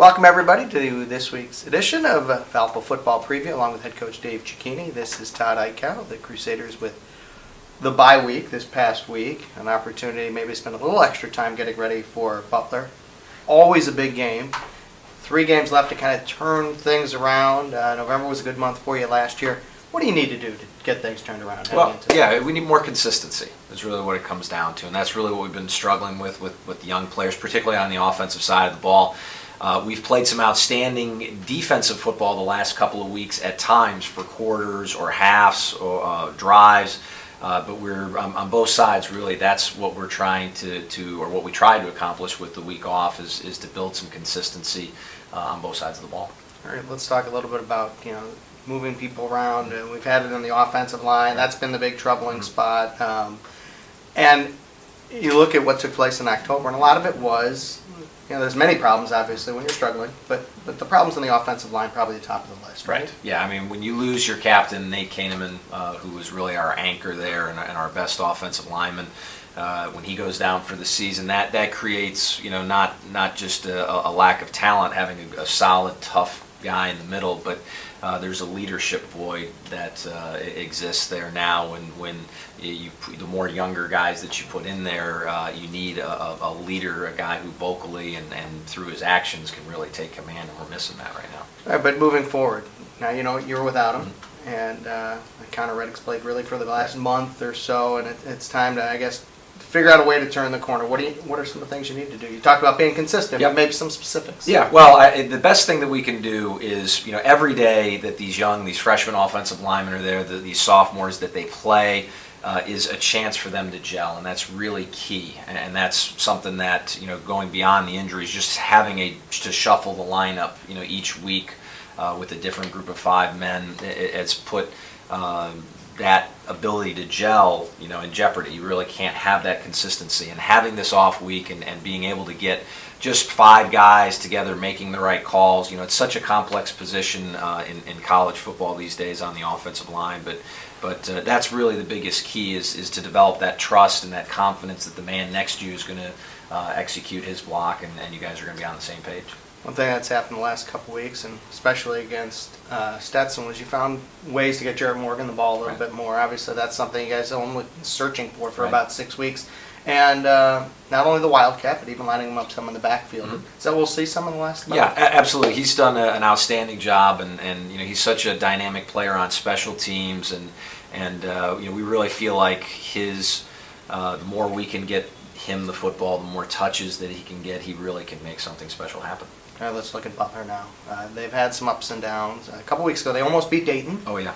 Welcome everybody to this week's edition of Valpo Football Preview along with head coach Dave Cicchini. This is Todd Eichow, the Crusaders with the bye week this past week. An opportunity maybe to spend a little extra time getting ready for Butler. Always a big game. 3 games left to kind of turn things around. November was a good month for you last year. What do you need to do to get things turned around? Well, we need more consistency. That's really what it comes down to, and that's really what we've been struggling with the young players, particularly on the offensive side of the ball. We've played some outstanding defensive football the last couple of weeks at times for quarters or halves or drives, but we're on both sides really. That's what we're trying to or what we try to accomplish with the week off is to build some consistency on both sides of the ball. All right, let's talk a little bit about moving people around. We've had it on the offensive line. That's been the big troubling spot. And you look at what took place in October, and a lot of it was, there's many problems, obviously, when you're struggling, but the problems on the offensive line probably the top of the list, right? Yeah, I mean, when you lose your captain, Nate Kahneman, who was really our anchor there and our best offensive lineman, when he goes down for the season, that creates, not just a lack of talent, having a solid, tough guy in the middle, but there's a leadership void that exists there now. When the more younger guys that you put in there, you need a leader, a guy who vocally and through his actions can really take command, and we're missing that right now. All right, but moving forward, now you're without him, and Connor Reddick's played really for the last month or so, and it's time to, I guess, figure out a way to turn the corner. What are some of the things you need to do? You talked about being consistent, but maybe some specifics. Yeah, well, the best thing that we can do is, every day that these freshman offensive linemen are there, these sophomores that they play, is a chance for them to gel, and that's really key. And that's something that, going beyond the injuries, just having to shuffle the lineup, each week with a different group of 5 men, it's put that ability to gel, in jeopardy. You really can't have that consistency. And having this off week and being able to get just 5 guys together making the right calls, it's such a complex position in college football these days on the offensive line. But that's really the biggest key is to develop that trust and that confidence that the man next to you is going to execute his block, and you guys are going to be on the same page. One thing that's happened the last couple weeks, and especially against Stetson, was you found ways to get Jared Morgan the ball a little bit more. Obviously, that's something you guys have only been searching for about 6 weeks. And not only the Wildcat, but even lining him up some in the backfield. So we'll see some in the last month. Yeah, absolutely. He's done an outstanding job, and he's such a dynamic player on special teams, and we really feel like the more we can get him the football, the more touches that he can get, he really can make something special happen. All right, let's look at Butler now. They've had some ups and downs. A couple weeks ago, they almost beat Dayton. Oh, yeah.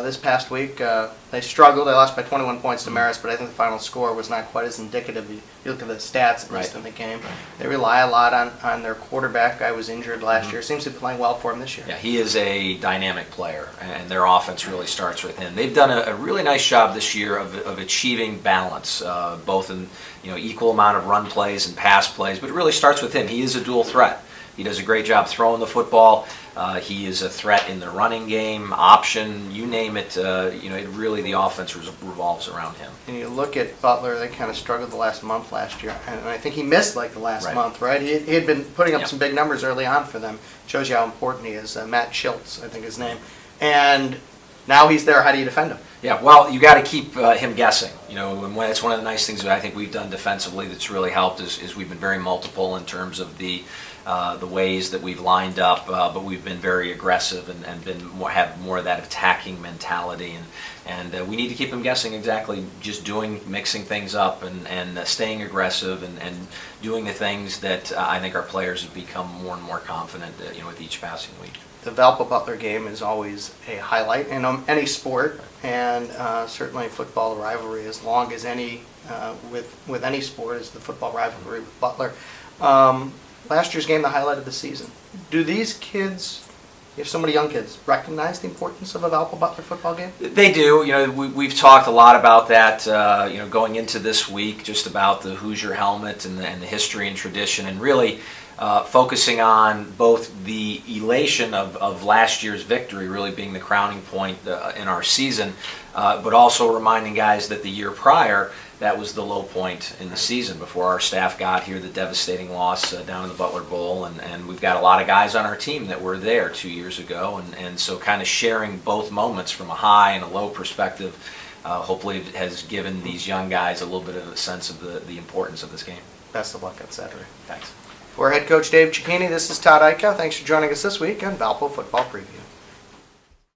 This past week, they struggled. They lost by 21 points to Marist, but I think the final score was not quite as indicative. You look at the stats, at least in the game. They rely a lot on their quarterback. Guy was injured last year. Seems to be playing well for him this year. Yeah, he is a dynamic player, and their offense really starts with him. They've done a really nice job this year of achieving balance, both in equal amount of run plays and pass plays, but it really starts with him. He is a dual threat. He does a great job throwing the football. He is a threat in the running game, option, you name it. It really, the offense revolves around him. And you look at Butler, they kind of struggled the last month last year. And I think he missed the last month, right? He had been putting up some big numbers early on for them. Shows you how important he is. Matt Schultz, I think his name. And now he's there. How do you defend him? Yeah, well, you got to keep him guessing. And it's one of the nice things that I think we've done defensively that's really helped is we've been very multiple in terms of the ways that we've lined up, but we've been very aggressive and have more of that attacking mentality, and we need to keep them guessing exactly, just mixing things up and staying aggressive and doing the things that I think our players have become more and more confident with each passing week. The Valpo-Butler game is always a highlight in any sport, and certainly football rivalry, as long as any with any sport, is the football rivalry with Butler. Last year's game, the highlight of the season. Do these kids, you have so many young kids, recognize the importance of a Valpo-Butler football game? They do. We've talked a lot about that, going into this week, just about the Hoosier helmet and the history and tradition, and really focusing on both the elation of last year's victory really being the crowning point in our season, but also reminding guys that the year prior, that was the low point in the season before our staff got here, the devastating loss down in the Butler Bowl, and we've got a lot of guys on our team that were there 2 years ago, and so kind of sharing both moments from a high and a low perspective, hopefully it has given these young guys a little bit of a sense of the importance of this game. Best of luck on Saturday. Thanks. For head coach Dave Cicchini, this is Todd Eichow. Thanks for joining us this week on Valpo Football Preview.